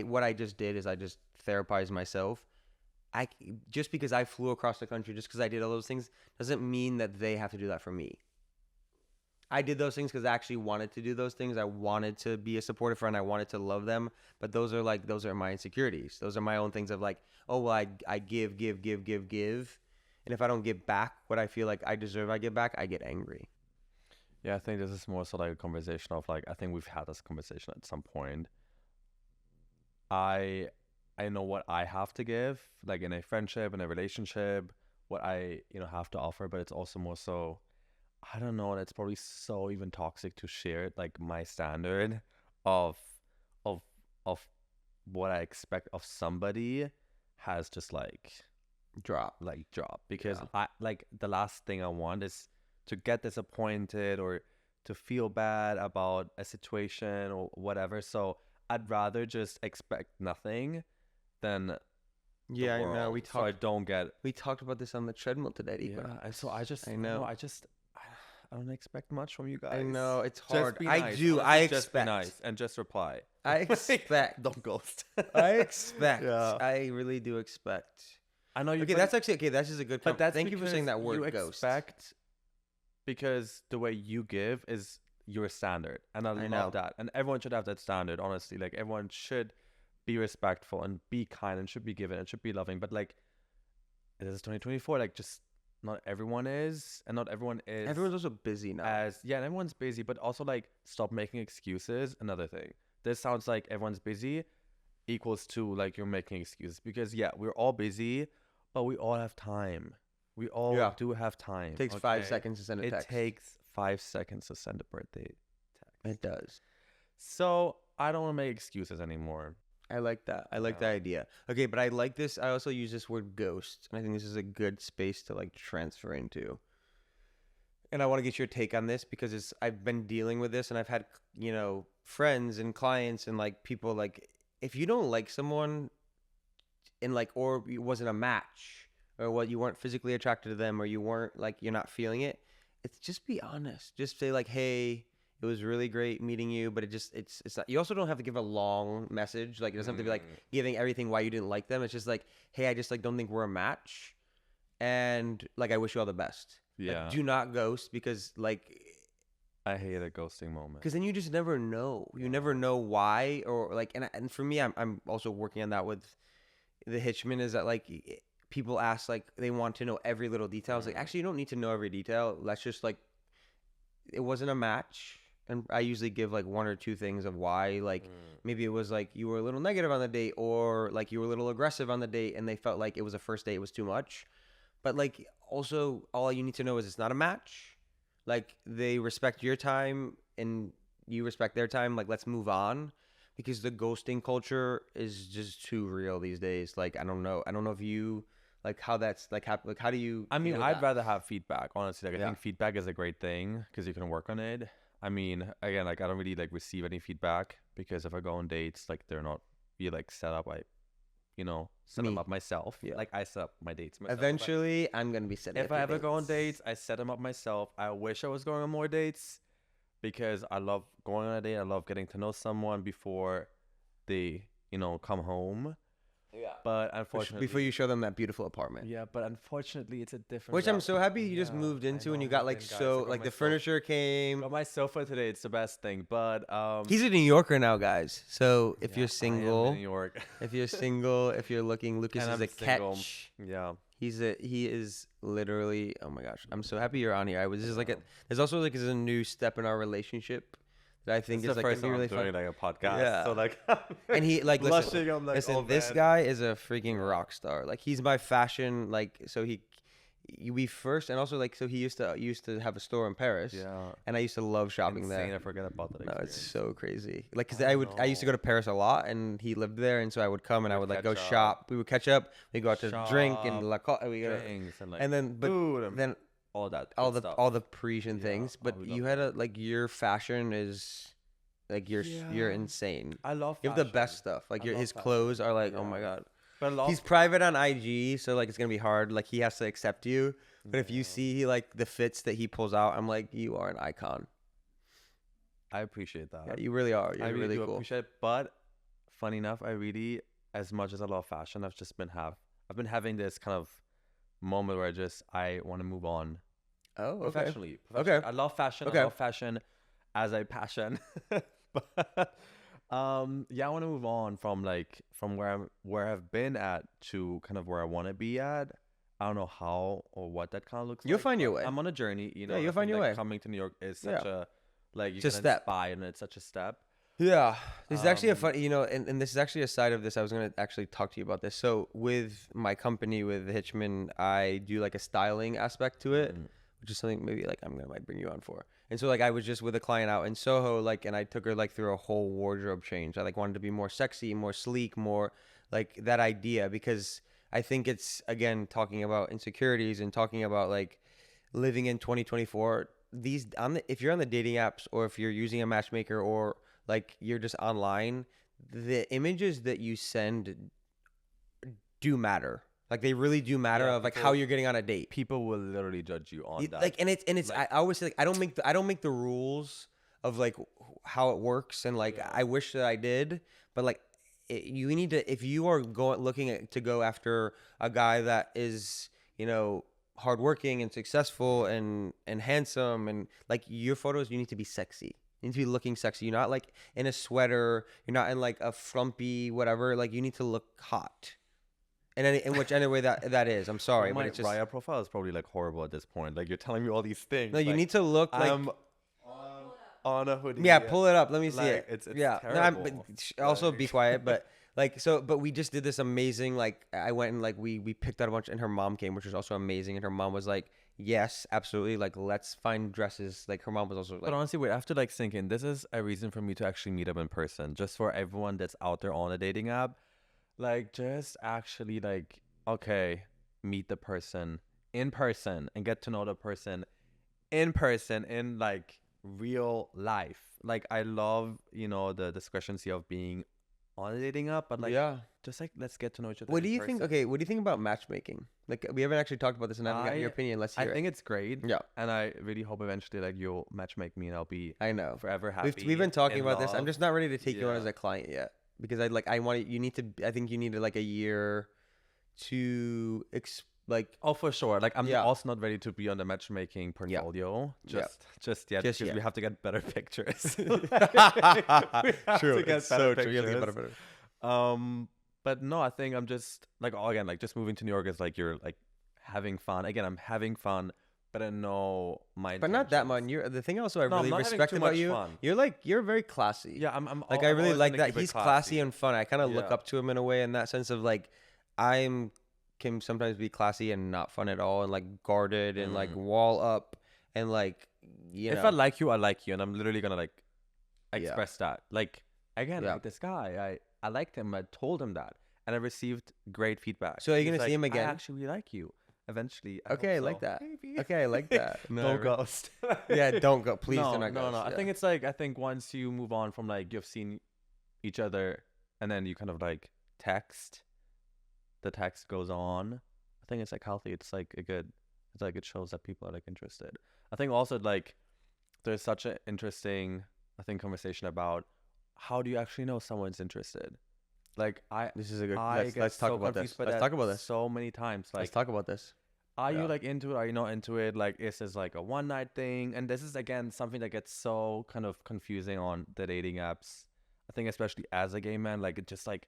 what I just did is I just therapized myself. I just because I flew across the country, just because I did all those things, doesn't mean that they have to do that for me. I did those things because I actually wanted to do those things. I wanted to be a supportive friend. I wanted to love them. But those are my insecurities. Those are my own things of like, oh well, I give, and if I don't give back what I feel like I deserve, I give back. I get angry. Yeah, I think this is more so like a conversation of like, I think we've had this conversation at some point. I I know what I have to give, like in a friendship, in a relationship, what I, have to offer, but it's also more so, I don't know, and it's probably so even toxic to share it, like my standard of of of what I expect of somebody has just Drop. drop, because Yeah. I like the last thing I want is to get disappointed or to feel bad about a situation or whatever. So I'd rather just expect nothing than the Yeah, I know. world, so I don't get. We talked about this on the treadmill today, Rico. Yeah, and so I just I I know know. I don't expect much from you guys. I know it's Just hard. be I nice. do. Honestly, I just be expect. nice and just reply. I expect. Don't ghost. I expect. Yeah. I really do expect. I know you. Okay, but- that's actually okay. That's just a good. But that's Thank you for saying because that word. you Ghost. expect, because the way you give is your standard, and I know. love that. And everyone should have that standard. Honestly, like everyone should be respectful and be kind and should be given and should be loving. But like, it is 2024. Like, just not everyone is, and not everyone is. Everyone's also busy now. And everyone's busy, but also like stop making excuses. Another thing. This sounds like everyone's busy equals to like you're making excuses, because we're all busy, but we all have time. We all do have time. It takes 5 seconds to send a text. It takes 5 seconds to send a birthday text. It does. So I don't want to make excuses anymore. I like that. I like the idea. Okay, but I like this. I also use this word ghost, and I think this is a good space to like transfer into. And I want to get your take on this because I've been dealing with this, and I've had, you know, friends and clients and like people, like, if you don't like someone and like, or it wasn't a match, or what, you weren't physically attracted to them, or you weren't like, you're not feeling it, it's just be honest. Just say like, hey, it was really great meeting you, but it's not, you also don't have to give a long message. Like, it doesn't have to be like giving everything why you didn't like them. It's just like, hey, I just like don't think we're a match, and like I wish you all the best. Yeah. Like, do not ghost, because like, I hate a ghosting moment. because then you just never know. You never know why, or like, and for me, I'm also working on that with the Hitchman, is that like people ask, like they want to know every little detail. It's like, actually, you don't need to know every detail. Let's just like, it wasn't a match. And I usually give like 1 or 2 things of why. Like maybe it was like you were a little negative on the date, or like you were a little aggressive on the date, and they felt like it was a first date, it was too much. But like, also, all you need to know is it's not a match. Like, they respect your time and you respect their time. Like, let's move on, because the ghosting culture is just too real these days. Like, I don't know if you like how that's like how do you? I mean, deal with I'd that? rather have feedback, honestly. Like, I Yeah. think feedback is a great thing because you can work on it. I mean, again, like I don't really like receive any feedback, because if I go on dates, like they're not really like set up. I, set them Me. up myself. Yeah. Like I set up my dates myself. Eventually, I'm gonna be setting. If up I your ever go on dates. dates, I set them up myself. I wish I was going on more dates, because I love going on a date. I love getting to know someone before they, come home. Yeah. But unfortunately, Before you show them that beautiful apartment. yeah, but unfortunately, it's a different. Which I'm route. so happy you just Yeah, moved I into, and know, you got moved like in, guys. I so got like my the sofa. furniture came. Got my sofa today. It's the best thing. But He's a New Yorker now, guys. So if yeah, you're I am single, in New York. if you're single, if you're looking, Lucas And is I'm a single. catch. Yeah. He is literally, oh my gosh, I'm so happy you're on here. This is like there's also like a new step in our relationship that I think It's is the like first gonna be time really I'm fun. doing like a podcast. Yeah. So like, And he like blushing. I'm like, listen, oh, this man. guy is a freaking rock star. Like, he's my fashion, like, so we first, and also like, so he used to have a store in Paris. Yeah. And I used to love shopping Insane. there. I forget about that. No, it's experience. so crazy. Like, cause I I used to go to Paris a lot, and he lived there, and so I would come and I would would like go catch up. shop. We would catch up. We go out to drink and Shop, we go, drinks and like and then but food and then all that. all good the stuff. all the Parisian Yeah. things. But we you love had like your fashion is like you're Yeah. insane. I love. You have the fashion. best stuff. Like I love his fashion. clothes are like, oh Yeah. my god. But I love. He's private on IG, so like it's gonna be hard. Like, he has to accept you. But if you Yeah. see like the fits that he pulls out, I'm like, you are an icon. I appreciate that. Yeah, you really are. You're I really do cool. appreciate it. But funny enough, I really, as much as I love fashion, I've been having this kind of moment where I want to move on Oh, okay. professionally. Okay. I love fashion. Okay. I love fashion as a passion. But I want to move on from where I've been at to kind of where I want to be at. I don't know how or what that kind of looks You'll like. find your but way. I'm on a journey, Yeah, I you'll find think, your like, way. Coming to New York is such a like you It's a can step. inspire, and it's such a step. Yeah, this is actually a Um, funny, and this is actually a side of this. I was gonna actually talk to you about this. So with my company, with Hitchman, I do like a styling aspect to it, Mm. which is something maybe like might bring you on for. And so like I was just with a client out in Soho, like, and I took her like through a whole wardrobe change. I like wanted to be more sexy, more sleek, more like that idea, because I think it's, again, talking about insecurities and talking about like living in 2024. If you're on the dating apps, or if you're using a matchmaker, or like you're just online, the images that you send do matter. Like, they really do matter, Yeah, of like people- how you're getting on a date. People will literally judge you on that. Like, and it's Like- I always say, like, I don't make the rules of like how it works, and like I wish that I did, but like you need to, if you are looking to go after a guy that is, hardworking and successful and handsome, and like your photos, you need to be sexy. You need to be looking sexy. You're not like in a sweater. You're not in like a frumpy whatever. Like you need to look hot. In which way that is. I'm sorry, My but it's just Raya profile is probably like horrible at this point. Like you're telling me all these things. no. You like, need to look like I'm on a hoodie. yeah. Pull it up. Let me see Like, it. it's yeah. terrible. But also be quiet. But like so. But we just did this amazing. Like I went and like we picked out a bunch, and her mom came, which was also amazing. And her mom was like, "Yes, absolutely. Like let's find dresses." Like her mom was also like, But honestly, wait, I have to like sink in. This is a reason for me to actually meet up in person. Just for everyone that's out there on a dating app. Like just actually like, okay, meet the person in person and get to know the person in person in like real life. Like I love, the discrepancy of being on a dating app, but like yeah. just like let's get to know each other. What do in you think? person. Okay, what do you think about matchmaking? Like we haven't actually talked about this, and I haven't gotten your opinion. Let's hear I it. think it's great. Yeah, And I really hope eventually like you'll matchmake me and I'll be I know. forever happy. We've been talking in about this. I'm love. just not ready to take you on Yeah. as a client yet because I want you need to. I think you need like a year to like Oh, for sure. Like I'm Yeah. also not ready to be on the matchmaking portfolio Yeah. just yet Just because yet. we have to get better pictures. true. to get It's so better true. You have to get pictures. better. But no, I think I'm just like again, like just moving to New York is like you're like having fun. Again, I'm having fun, but I know my But not that much. intentions. You're the thing also I No, I'm really not having respect too about much you. fun. You're very classy. Yeah, I'm Like I I really always like gonna that. keep it He's classy and fun. I kind of look Yeah. up to him in a way in that sense of like can sometimes be classy and not fun at all and like guarded and like wall up and like If I like you, I like you, and I'm literally gonna like Yeah. express that. Like again, Yeah. like this guy, I liked him. I told him that, and I received great feedback. So are you He's gonna see him again? I actually like you. Eventually. I hope Okay, I so. like that. Maybe. Okay, I like that. No, Don't ghost. Yeah, don't go. Please no, do not no, ghost. no. I Yeah. think it's like I think once you move on from like you've seen each other, and then you kind of like text. The text goes on. I think it's like healthy. It's like it's like it shows that people are like interested. I think also like there's such an interesting conversation about how do you actually know someone's interested. Like This is a good. I Let's get talk so about confused this. by Let's that talk about this. so many times. Let's Like talk about this. are Yeah. you like into it? Are you not into it? Like is this like a one night thing? And this is again something that gets so kind of confusing on the dating apps. I think especially as a gay man, like it just like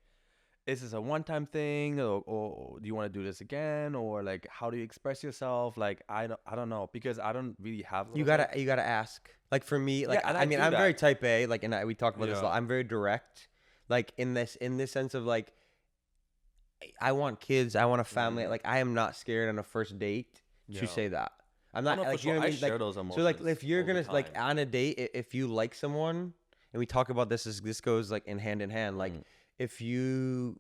is this a one-time thing or do you want to do this again, or like how do you express yourself? Like I don't know, because I don't really have You those, gotta ask. Like for me, like Yeah, and I I mean, do I'm that. very type A. Like, and we talk about this a Yeah. lot. I'm very direct. Like in this sense of like, I want kids. I want a family. Mhm. Like I am not scared on a first date to Yeah. say that. I'm Oh, not no, for like you know sure. what I I mean. share Like those so, emotions like if you're all the gonna like time. on a date, if you like someone, and we talk about this, this goes like in hand. Like Mhm. if you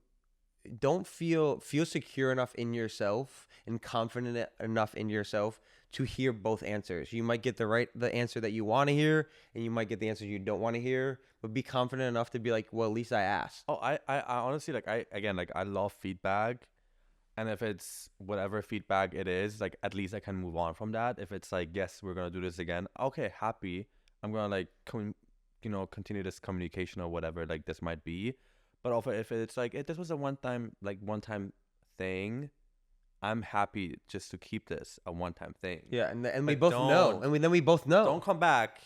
don't feel secure enough in yourself and confident enough in yourself to hear both answers. You might get the answer that you want to hear, and you might get the answer you don't want to hear. But be confident enough to be like, well, at least I asked. Oh, I honestly like I love feedback, and if it's whatever feedback it is, like at least I can move on from that. If it's like yes, we're gonna do this again, okay, happy. I'm gonna like continue this communication or whatever like this might be. But also if it's like this was a one time thing, I'm happy just to keep this a one time thing. Yeah, and we But both know, don't- and then we both know. Don't come back.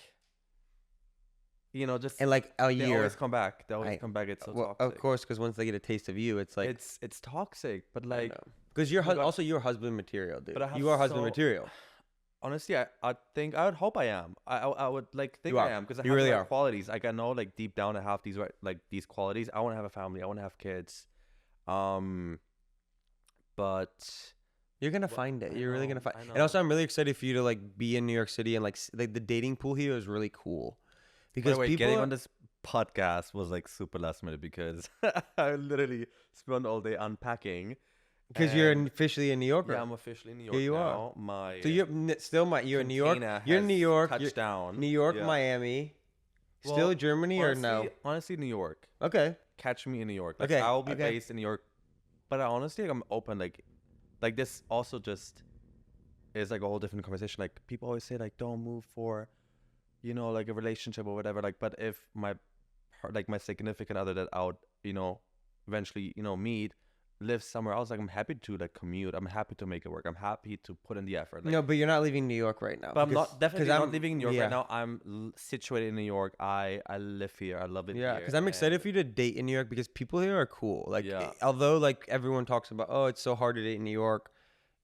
Just And like a they year. always come back. They always I- come back. It's so Well, toxic. of course, because once they get a taste of you, it's like it's toxic, but like because you're you got- also you're husband material, dude. But I have You are husband so- material. honestly, I think I would hope I am. I would like think You I are. am because I You have really the right are. qualities. Like I know like deep down I have these these qualities. I want to have a family. I want to have kids. But You're gonna Well, find it. I You're really know, gonna find. I And also, know. I'm really excited for you to like be in New York City and like the dating pool here is really cool by because the way, people getting on this podcast was like super last minute because I literally spent all day unpacking. because you're and- officially a New Yorker. Yeah, I'm officially in New York Here you now. My So you're you're in New York. container You're in New has York. touched You're down. New York, Yeah. Miami. Still Well, Germany or no? Honestly, New York. Okay. Catch me in New York. Like, Okay, I'll be okay. based in New York, but I honestly, I'm open. Like this also just is like a whole different conversation. Like people always say, like don't move for, like a relationship or whatever. Like, but if my significant other that I would, eventually, meet, live somewhere else, like I'm happy to like commute. I'm happy to make it work. I'm happy to put in the effort. Like, No, but you're not leaving New York right now. but I'm not definitely not I'm living in New York yeah. right now. I'm situated in New York. I live here. I love it Yeah, here. because I'm excited and for you to date in New York because people here are cool. Like, Yeah. although like everyone talks about, oh, it's so hard to date in New York.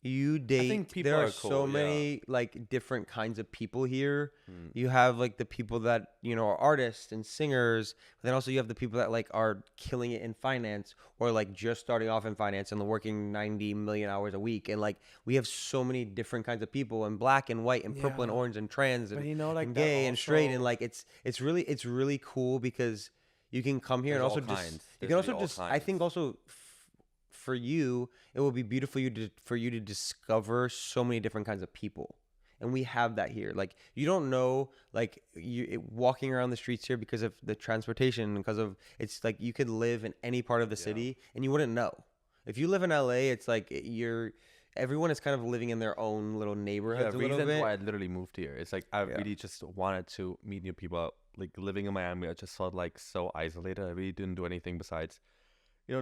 You date. think people There are are so cool, yeah. many like different kinds of people here. Mm. You have like the people that are artists and singers. But then also you have the people that like are killing it in finance or like just starting off in finance and working 90 million hours a week. And like we have so many different kinds of people, and black and white and purple and Yeah. orange and trans But and, you know, like and that gay and straight, and also- like it's really cool because you can come here There's and also all just kinds. you There's can also really all just I think kinds. also for you it will be beautiful for you to discover so many different kinds of people, and we have that here. Like you don't know, like walking around the streets here because of the transportation, because of it's like you could live in any part of the Yeah. city and you wouldn't know. If you live in LA, it's like everyone is kind of living in their own little neighborhoods a little reasons bit. why I literally moved here. It's like I Yeah. really just wanted to meet new people. Like living in Miami, I just felt like so isolated. I really didn't do anything besides,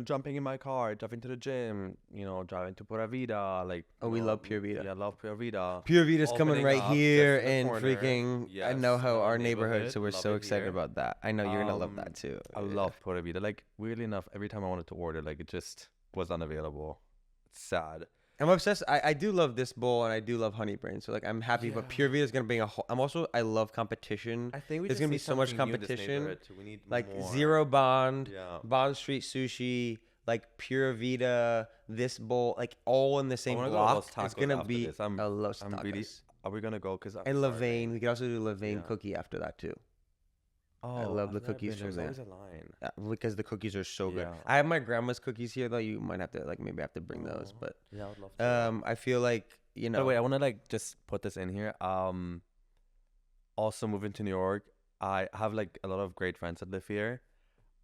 jumping in my car, driving to the gym, driving to Pura Vida. Like, Oh, we love Pure Vida. Yeah, I love Pura Vida. Pure Vita's coming Opening right up just here in the in corner. freaking I Yes, know in how our our neighborhood, neighborhood. so we're Love so it excited here. about that. I know you're gonna love that too. I Yeah. love Pura Vida. Like, weirdly enough, every time I wanted to order, like, it just was unavailable. It's sad. I'm obsessed. I do love this bowl and I do love honey brain. So like I'm happy, but Pure Yeah. Vita is gonna bring a whole. I love competition. I think we There's just gonna be need so much something new in this competition. neighborhood, too. We need Like more. Zero Bond, Yeah. Bond Street Sushi, like Pure Vita, this bowl, like all in the same wanna go to block. Los It's Tacos gonna after be this. I'm a Los I'm really. Tacos. Are we gonna go? Cause I'm And starving. Levain. We could also do Levain Yeah. cookie after that too. Oh, I love I've the never cookies been. from There's there. always a line. Because the cookies are so good. Yeah. I have my grandma's cookies here though. You might have to maybe have to bring those, Oh, but yeah, I would love to. I feel like By the way, I want to like just put this in here. Also moving to New York, I have like a lot of great friends that live here.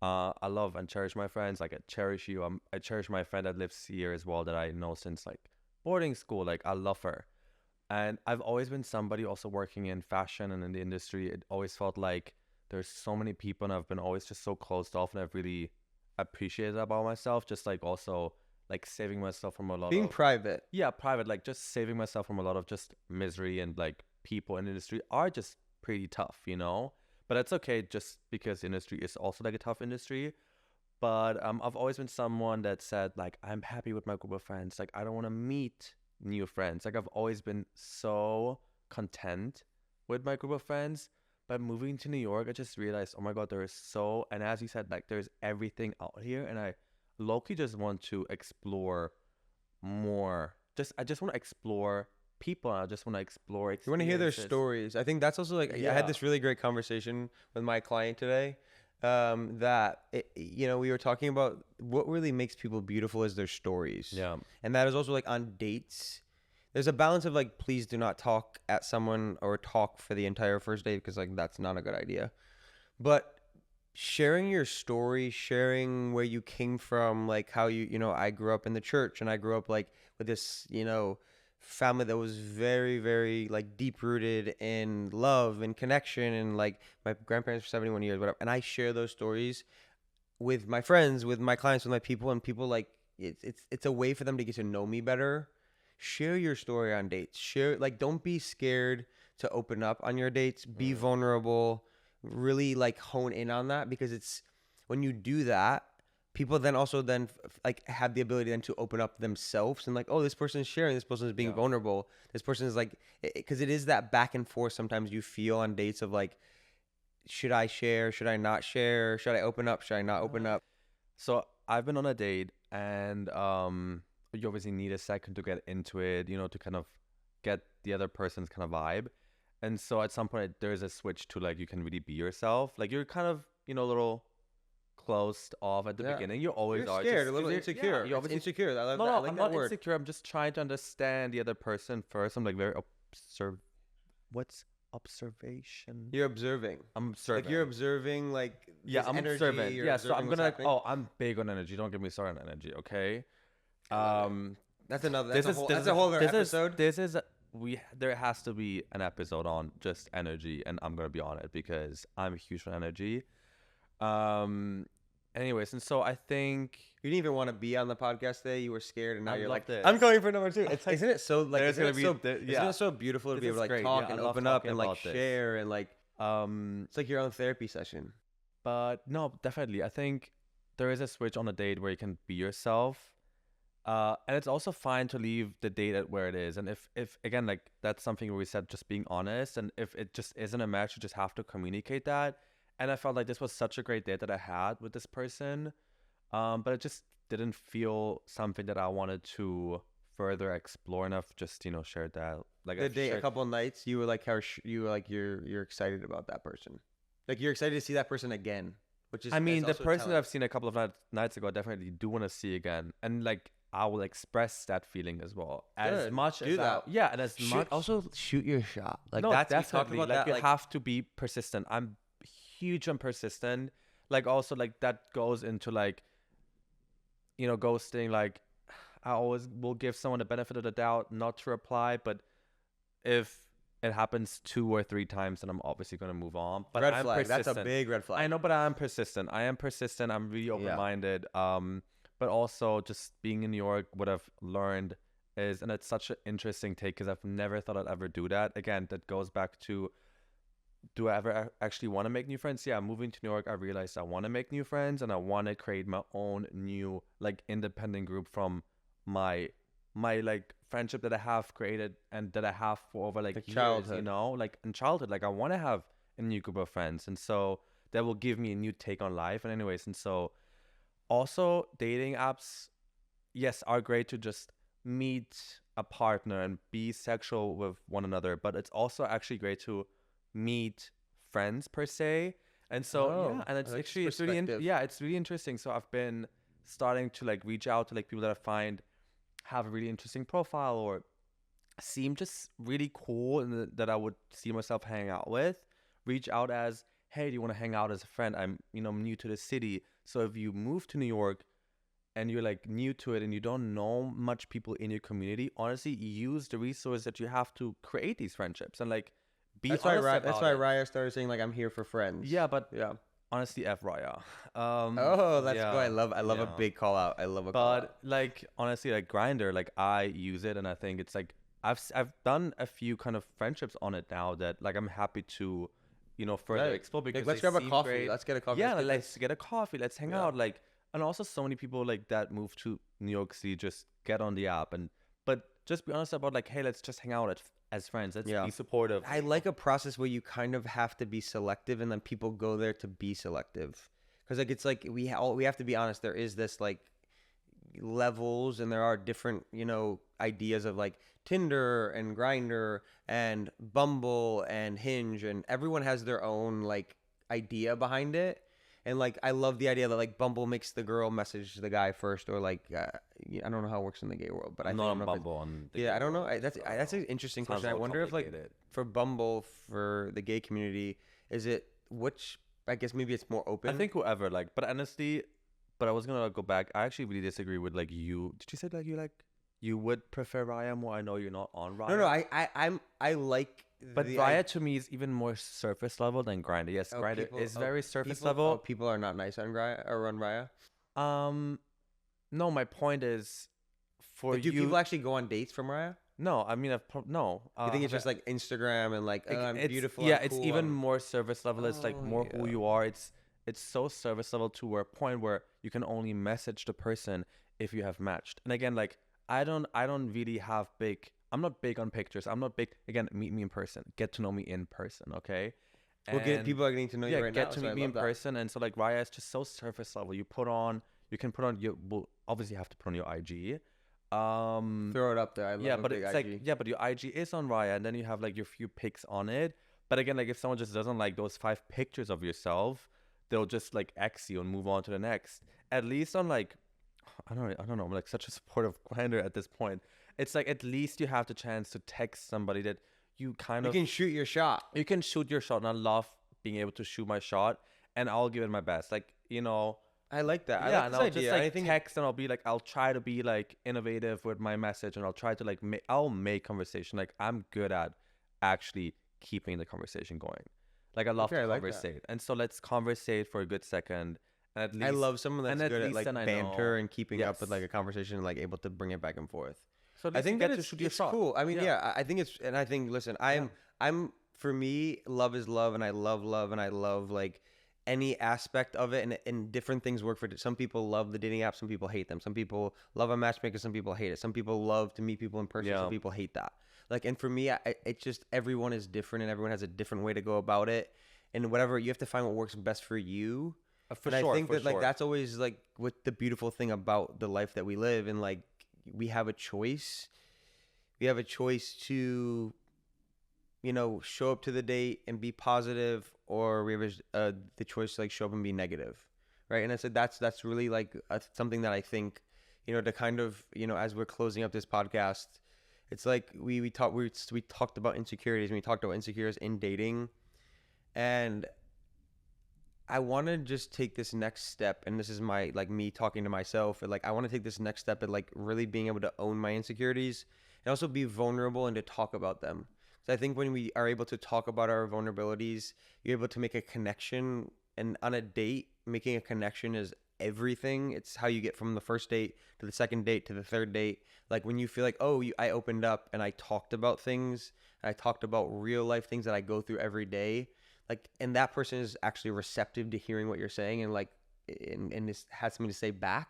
I love and cherish my friends. Like I cherish you. I cherish my friend that lives here as well that I know since like boarding school. Like I love her, and I've always been somebody also working in fashion and in the industry. It always felt like there's so many people, and I've been always just so closed off, and I've really appreciated that about myself. Just like also like saving myself from a lot being of private. yeah, private, like just saving myself from a lot of just misery, and like people in the industry are just pretty tough, but that's okay just because the industry is also like a tough industry. But I've always been someone that said like I'm happy with my group of friends. Like I don't want to meet new friends. Like I've always been so content with my group of friends. But moving to New York, I just realized, oh my God, there is and as you said, like there's everything out here, and I low-key just want to explore more. I just want to explore people. I just want to explore You want to hear their experiences. stories. I think that's also like I Yeah. had this really great conversation with my client today. That we were talking about what really makes people beautiful is their stories. Yeah. And that is also like on dates. There's a balance of like, please do not talk at someone or talk for the entire first date because like that's not a good idea. But sharing your story, sharing where you came from, like how I grew up in the church and I grew up like with this, family that was very, very like deep rooted in love and connection, and like my grandparents for 71 years, whatever. And I share those stories with my friends, with my clients, with my people, and people like it's a way for them to get to know me better. Share your story on dates. Like don't be scared to open up on your dates. Be vulnerable. Really like hone in on that, because it's when you do that, people then also like have the ability then to open up themselves and like, oh, this person is sharing, this person is being vulnerable, this person is like, because it is that back and forth sometimes you feel on dates of like, should I share, should I not share, should I open up, should I not open up? So I've been on a date, and you obviously need a second to get into it, to kind of get the other person's kind of vibe. And so at some point there's a switch to like you can really be yourself. Like you're kind of, a little closed off at the beginning. You always You're are scared, just, a little 'cause insecure. you It's obviously insecure. I love no, that. no, I like I'm that not word. insecure. I'm just trying to understand the other person first. I'm like very what's observation? You're observing. I'm observing. Like you're observing like Yeah, this I'm energy, observant. you're Yeah, so I'm observing what's gonna happening. I'm big on energy. Don't get me started on energy, okay? love Um That's another. this That's is a whole. this That's is a whole other this episode. is this is there has to be an episode on just energy, and I'm gonna be on it because I'm a huge fan of energy. Anyways, and so I think You didn't even want to be on the podcast today. You were scared, and now I you're love like, this. I'm coming for number 2. Isn't it so like? There's Isn't gonna it be so? Isn't it so beautiful to This be able to is like great. talk Yeah, I and love open up talking and like about this. share and like it's like your own therapy session. But no, definitely. I think there is a switch on a date where you can be yourself. And it's also fine to leave the date at where it is. And if again, like that's something where we said just being honest. And if it just isn't a match, you just have to communicate that. And I felt like this was such a great date that I had with this person. But it just didn't feel something that I wanted to further explore enough. Just, shared that. Like The date, a couple of nights, you were like, you were like, you're excited about that person. Like you're excited to see that person again. Which is, I mean, the also person telling. that I've seen a couple of nights ago, I definitely do want to see again. And like, I will express that feeling as well. As Good. much Do as that. yeah, and as much Also shoot your shot. Like no, that's we talked definitely. about Like that. you Like have to be persistent. I'm huge on persistent. Like also like that goes into like, ghosting. Like I always will give someone the benefit of the doubt not to reply, but if it happens 2 or 3 times, then I'm obviously gonna move on. But red I'm flag. persistent. That's a big red flag. I know, but I'm persistent. I'm really open-minded. But also just being in New York, what I've learned is, and it's such an interesting take because I've never thought I'd ever do that. Again, that goes back to, do I ever actually want to make new friends? Yeah, moving to New York, I realized I want to make new friends and I want to create my own new like independent group from my like friendship that I have created and that I have for over like years, childhood. like in childhood. Like I want to have a new group of friends, and so that will give me a new take on life. And anyways, and so also dating apps, yes, are great to just meet a partner and be sexual with one another, but it's also actually great to meet friends per se. And so yeah, and it's like actually it's perspective. it's really interesting. So I've been starting to like reach out to like people that I find have a really interesting profile or seem just really cool and that I would see myself hang out with. Reach out as, hey, do you want to hang out as a friend? I'm new to the city. So if you move to New York and you're like new to it and you don't know much people in your community, honestly, use the resource that you have to create these friendships and like be That's honest why about that's why it. Raya started saying like I'm here for friends. Yeah, but yeah. honestly, F Raya. Oh, let's yeah, go. I love a yeah. big call out. I love a call out. But like honestly, like Grinder, like I use it and I think it's like I've done a few kind of friendships on it now that like I'm happy to further Right. explore because Like, let's they grab a seem coffee. great. Let's get a coffee. Yeah, Let's let's get a coffee. Let's hang Yeah. out. Like, and also so many people like that move to New York City just get on the app but just be honest about like, hey, let's just hang out as friends. Let's Yeah. be supportive. I like a process where you kind of have to be selective, and then people go there to be selective. Because like it's like we have to be honest. There is this like levels, and there are different ideas of like Tinder and Grinder and Bumble and Hinge, and everyone has their own like idea behind it. And like I love the idea that like Bumble makes the girl message the guy first, or like I don't know how it works in the gay world, but I'm I not think on Bumble on the yeah, gay I don't know. world, That's so an interesting sounds question. a I little wonder if like complicated. for Bumble, for the gay community, is it which? I guess maybe it's more open. I think whoever like, but honestly, but I was gonna go back. I actually really disagree with like you. Did you say like you would prefer Raya more? I know you're not on Raya. No, I like. But the Raya to me is even more surface level than Grindr. Yes, Grindr is very surface level. People are not nice on Raya or on Raya. No, my point is for Like, do you. people actually go on dates from Raya? No, I mean, no. You think it's just like Instagram and like I'm it's, beautiful? Yeah, I'm it's cool, even more surface level. It's like Oh, more who yeah. you are. It's so surface level to a point where you can only message the person if you have matched. And again, like I don't really have big. I'm not big on pictures. I'm not big. Again, meet me in person. Get to know me in person. Okay. People are getting to know you right now. Get to meet me in person. And so like Raya is just so surface level. You can put on will obviously have to put on your IG. Throw it up there. I love but a big it's IG. like but your IG is on Raya, and then you have like your few pics on it. But again, like if someone just doesn't like those 5 pictures of yourself, they'll just like X you and move on to the next. At least on like I don't know. I'm like such a supportive Grindr at this point. It's like at least you have the chance to text somebody that you can shoot your shot. You can shoot your shot, and I love being able to shoot my shot, and I'll give it my best. Like I like that. yeah, I like and this I'll idea. just like text, and I'll be like, I'll try to be like innovative with my message, and I'll try to like I'll make conversation. Like I'm good at actually keeping the conversation going. Like I love to I like conversate, and so let's conversate for a good second, And at I least love someone that's and at good at least like then I banter know. and keeping up with Yes. like a conversation and like able to bring it back and forth. So at I least you think get that to shoot your it's shot. cool. I mean, Yeah. yeah, I think it's, and I think, listen, I'm for me, love is love, and I love, and I love like any aspect of it, and different things work for some people. Love the dating app, some people hate them. Some people love a matchmaker, some people hate it. Some people love to meet people in person, some Yeah. people hate that. Like, and for me, it's just everyone is different, and everyone has a different way to go about it, and whatever you have to find what works best for you. For And I sure. think For that like sure. that's always like what the beautiful thing about the life that we live, and like we have a choice. We have a choice to, show up to the date and be positive, or we have the choice to like show up and be negative, right? And I said that's really like something that I think, to kind of, as we're closing up this podcast, it's like we talked about insecurities, and we talked about insecurities in dating, and I want to just take this next step, and this is my like me talking to myself, and like I want to take this next step at like really being able to own my insecurities and also be vulnerable and to talk about them. So I think when we are able to talk about our vulnerabilities, you're able to make a connection, and on a date, making a connection is everything. It's how you get from the first date to the second date to the third date. Like when you feel like, oh, I opened up and I talked about things, and I talked about real life things that I go through every day, like, and that person is actually receptive to hearing what you're saying, and like and this has something to say back.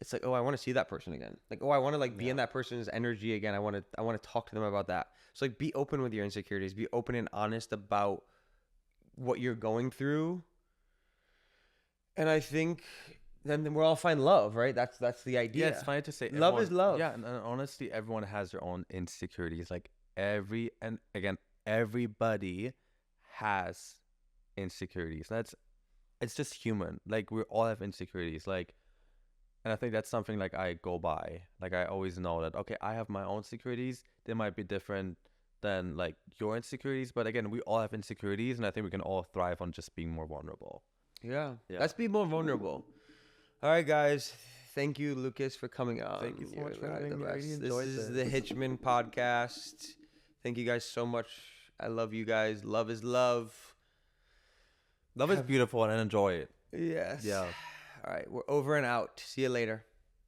It's like, oh, I want to see that person again. Like, oh, I want to like be in that person's energy again. I want to talk to them about that. So like be open with your insecurities, be open and honest about what you're going through, and I think then we'll all find love, right? That's the idea. Yeah, it's funny to say Love is everyone- love. Yeah, and honestly, everyone has their own insecurities. Like everybody has insecurities. It's just human. Like we all have insecurities. Like, and I think that's something like I go by. Like I always know that okay, I have my own insecurities. They might be different than like your insecurities, but again, we all have insecurities, and I think we can all thrive on just being more vulnerable. Yeah. Yeah. Let's be more vulnerable. All right, guys. Thank you, Lucas, for coming on. Thank you so much for You're having the me. I best. really This enjoyed is this. the Hitchman Podcast. Thank you guys so much. I love you guys. Love is love. Love is beautiful, and enjoy it. Yes. Yeah. All right. We're over and out. See you later.